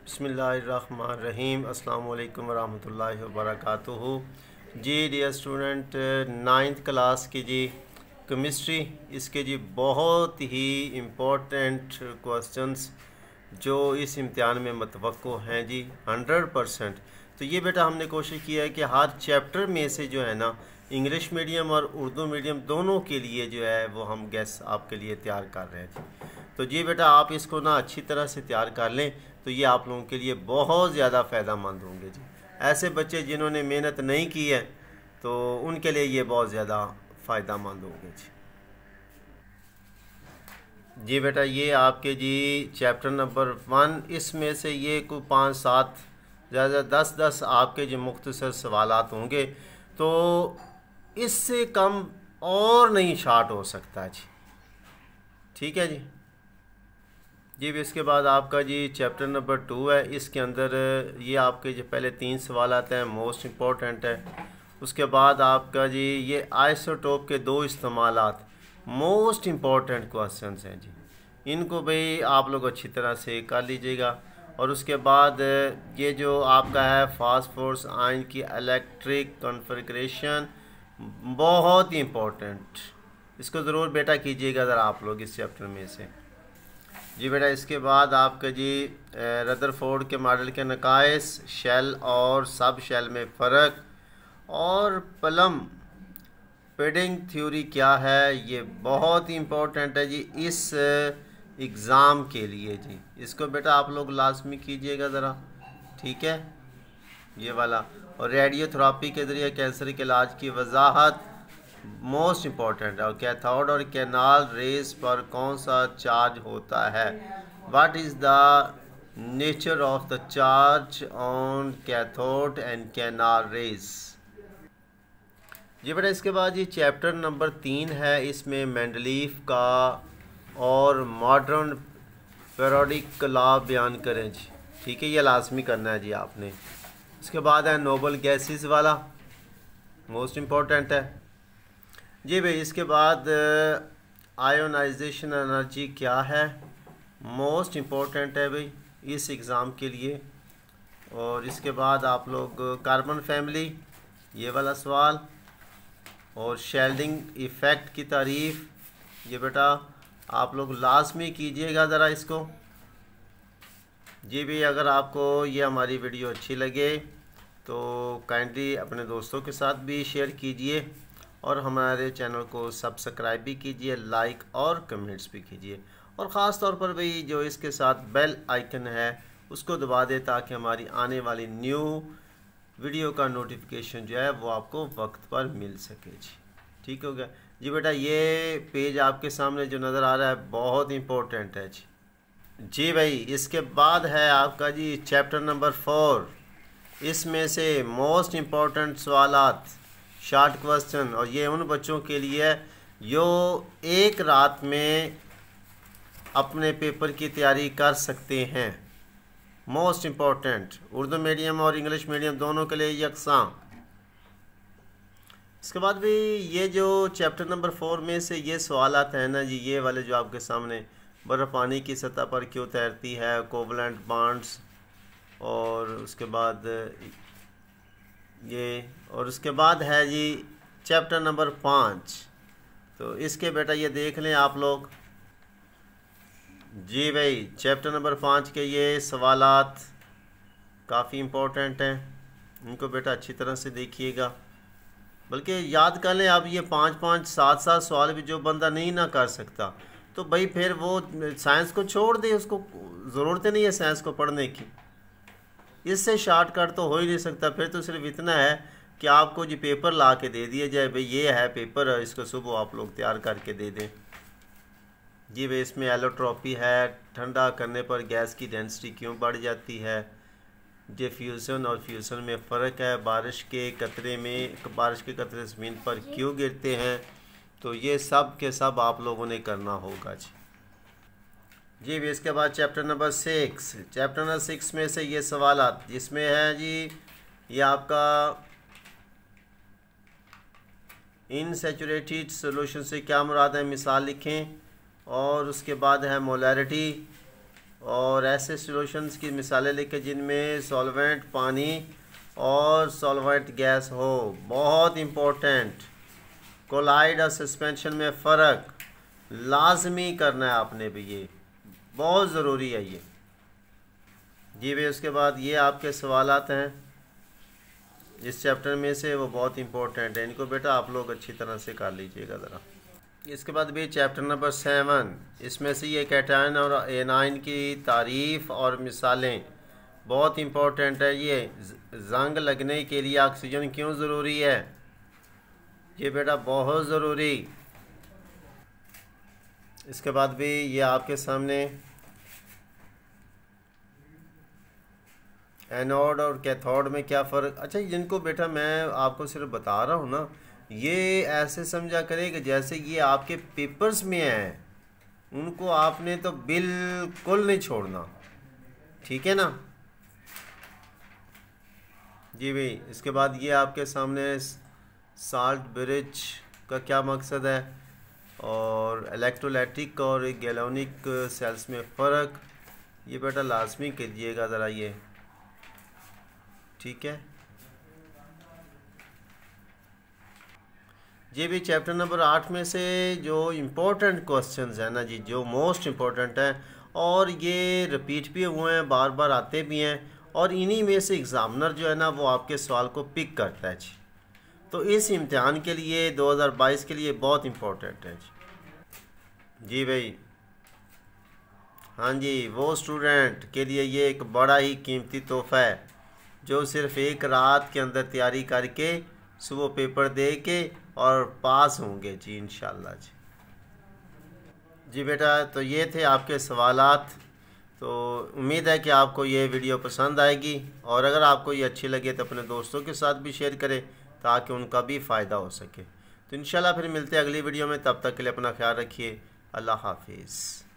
बिस्मिल्लाहिर्रहमानिर्रहीम अस्सलाम वालेकुम वरहमतुल्लाहि वबरकातुहू। जी डियर स्टूडेंट, नाइन्थ क्लास की जी केमिस्ट्री, इसके जी बहुत ही इम्पोर्टेंट क्वेश्चंस जो इस इम्तिहान में मतवक्को हैं जी 100%। तो ये बेटा हमने कोशिश की है कि हर चैप्टर में से जो है ना इंग्लिश मीडियम और उर्दू मीडियम दोनों के लिए जो है वो हम गैस आपके लिए तैयार कर रहे थे। तो जी बेटा आप इसको ना अच्छी तरह से तैयार कर लें तो ये आप लोगों के लिए बहुत ज़्यादा फ़ायदेमंद होंगे जी। ऐसे बच्चे जिन्होंने मेहनत नहीं की है तो उनके लिए ये बहुत ज़्यादा फ़ायदेमंद होंगे जी। जी बेटा ये आपके जी चैप्टर नंबर 1, इसमें से ये कोई 5-7 ज़्यादा 10-10 आपके जो मुख्तसर सवालात होंगे, तो इससे कम और नहीं शार्ट हो सकता जी। ठीक है जी। जी इसके बाद आपका जी चैप्टर नंबर 2 है। इसके अंदर ये आपके जो पहले 3 सवाल आते हैं, मोस्ट इम्पोर्टेंट है। उसके बाद आपका जी ये आइसोटोप के 2 इस्तेमालात, मोस्ट इम्पोर्टेंट क्वेश्चंस हैं जी। इनको भाई आप लोग अच्छी तरह से कर लीजिएगा। और उसके बाद ये जो आपका है फास्फोरस आयन की इलेक्ट्रिक कॉन्फ़िगरेशन, बहुत ही इम्पोर्टेंट, इसको ज़रूर बेटा कीजिएगा ज़रा आप लोग इस चैप्टर में से। जी बेटा इसके बाद आपका जी रदरफोर्ड के मॉडल के नकाइस, शेल और सब शेल में फ़र्क, और प्लम पेडिंग थ्योरी क्या है, ये बहुत ही इम्पोर्टेंट है जी इस एग्ज़ाम के लिए जी। इसको बेटा आप लोग लाजमी कीजिएगा ज़रा, ठीक है, ये वाला। और रेडियोथेरेपी के ज़रिए कैंसर के इलाज की वजाहत, मोस्ट इम्पॉर्टेंट है। और कैथोड और कैनाल रेस पर कौन सा चार्ज होता है, what is the nature of the charge on cathode and canal rays. जी बेटा इसके बाद ये चैप्टर नंबर 3 है। इसमें मेंडलीफ का और मॉडर्न पीरियोडिक लॉ बयान करें जी, ठीक है, ये लाजमी करना है जी आपने। इसके बाद है नोबल गैसेस वाला, मोस्ट इम्पोर्टेंट है जी भाई। इसके बाद आयोनाइजेशन एनर्जी क्या है, मोस्ट इम्पोर्टेंट है भाई इस एग्ज़ाम के लिए। और इसके बाद आप लोग कार्बन फैमिली, ये वाला सवाल, और शेल्डिंग इफ़ेक्ट की तारीफ़, ये बेटा आप लोग लाजमी कीजिएगा ज़रा इसको जी भी। अगर आपको ये हमारी वीडियो अच्छी लगे तो काइंडली अपने दोस्तों के साथ भी शेयर कीजिए और हमारे चैनल को सब्सक्राइब भी कीजिए, लाइक और कमेंट्स भी कीजिए। और ख़ास तौर पर भाई जो इसके साथ बेल आइकन है उसको दबा दे ताकि हमारी आने वाली न्यू वीडियो का नोटिफिकेशन जो है वो आपको वक्त पर मिल सके जी। ठीक हो गया जी बेटा। ये पेज आपके सामने जो नज़र आ रहा है बहुत इंपॉर्टेंट है जी। जी भाई इसके बाद है आपका जी चैप्टर नंबर 4। इसमें से मोस्ट इम्पोर्टेंट सवालात, शॉर्ट क्वेश्चन, और ये उन बच्चों के लिए जो एक रात में अपने पेपर की तैयारी कर सकते हैं। मोस्ट इम्पोर्टेंट, उर्दू मीडियम और इंग्लिश मीडियम दोनों के लिए यकसां। इसके बाद भी ये जो चैप्टर नंबर 4 में से ये सवाल आते हैं ना जी, ये वाले जो आपके सामने, बर्फ़ पानी की सतह पर क्यों तैरती है, कोवलेंट बॉन्ड्स, और उसके बाद ये, और उसके बाद है जी चैप्टर नंबर 5। तो इसके बेटा ये देख लें आप लोग जी भाई। चैप्टर नंबर 5 के ये सवालात काफ़ी इम्पोर्टेंट हैं, इनको बेटा अच्छी तरह से देखिएगा, बल्कि याद कर लें। अब ये 5-5, 7-7 सवाल भी जो बंदा नहीं ना कर सकता तो भाई फिर वो साइंस को छोड़ दे, उसको ज़रूरत नहीं है साइंस को पढ़ने की। इससे शॉर्टकट तो हो ही नहीं सकता। फिर तो सिर्फ इतना है कि आपको जी पेपर ला के दे दिया जाए, भाई ये है पेपर, इसको सुबह आप लोग तैयार करके दे दें जी भाई। इसमें एलोट्रॉपी है, ठंडा करने पर गैस की डेंसिटी क्यों बढ़ जाती है, डिफ्यूज़न और फ्यूज़न में फ़र्क है, बारिश के कतरे ज़मीन पर क्यों गिरते हैं। तो ये सब के सब आप लोगों ने करना होगा जी भी। इसके बाद चैप्टर नंबर 6। चैप्टर नंबर 6 में से ये सवालात, जिसमें है जी ये आपका इनसैचुरेटेड सोल्यूशन से क्या मुराद है, मिसाल लिखें। और उसके बाद है मोलैरिटी, और ऐसे सॉल्यूशंस की मिसालें लिखें जिनमें सॉल्वेंट पानी और सॉल्वेंट गैस हो। बहुत इम्पोर्टेंट, कोलाइड और सस्पेंशन में फ़र्क लाजमी करना है आपने भी, ये बहुत ज़रूरी है ये जी भाई। उसके बाद ये आपके सवालात हैं इस चैप्टर में से, वो बहुत इम्पोर्टेंट है, इनको बेटा आप लोग अच्छी तरह से कर लीजिएगा ज़रा। इसके बाद भी चैप्टर नंबर 7, इसमें से ये कैटायन और एनाइन की तारीफ़ और मिसालें बहुत इम्पोर्टेंट है। ये जंग लगने के लिए ऑक्सीजन क्यों ज़रूरी है, ये बेटा बहुत ज़रूरी। इसके बाद भी ये आपके सामने एनोड और कैथोड में क्या फ़र्क। अच्छा, जिनको बेटा मैं आपको सिर्फ बता रहा हूँ ना, ये ऐसे समझा करें कि जैसे ये आपके पेपर्स में हैं, उनको आपने तो बिल्कुल नहीं छोड़ना, ठीक है ना जी भाई। इसके बाद ये आपके सामने साल्ट ब्रिज का क्या मकसद है और इलेक्ट्रोलाइटिक और गैलोनिक सेल्स में फ़र्क, ये बेटा लाजमी कीजिएगा ज़रा ये, ठीक है जी भी। चैप्टर नंबर 8 में से जो इम्पोर्टेंट क्वेश्चंस हैं ना जी, जो मोस्ट इम्पोर्टेंट हैं और ये रिपीट भी हुए हैं, बार बार आते भी हैं, और इन्हीं में से एग्ज़ामिनर जो है ना वो आपके सवाल को पिक करता है जी। तो इस इम्तिहान के लिए 2022 के लिए बहुत इम्पोर्टेंट है जी भाई। हाँ जी, वो स्टूडेंट के लिए ये एक बड़ा ही कीमती तोहफ़ा है जो सिर्फ़ एक रात के अंदर तैयारी करके सुबह पेपर दे के और पास होंगे जी, इंशाल्लाह जी। जी बेटा, तो ये थे आपके सवालात। तो उम्मीद है कि आपको ये वीडियो पसंद आएगी, और अगर आपको ये अच्छी लगे तो अपने दोस्तों के साथ भी शेयर करें ताकि उनका भी फ़ायदा हो सके। तो इंशाल्लाह फिर मिलते हैं अगली वीडियो में, तब तक के लिए अपना ख्याल रखिए। अल्लाह हाफिज़।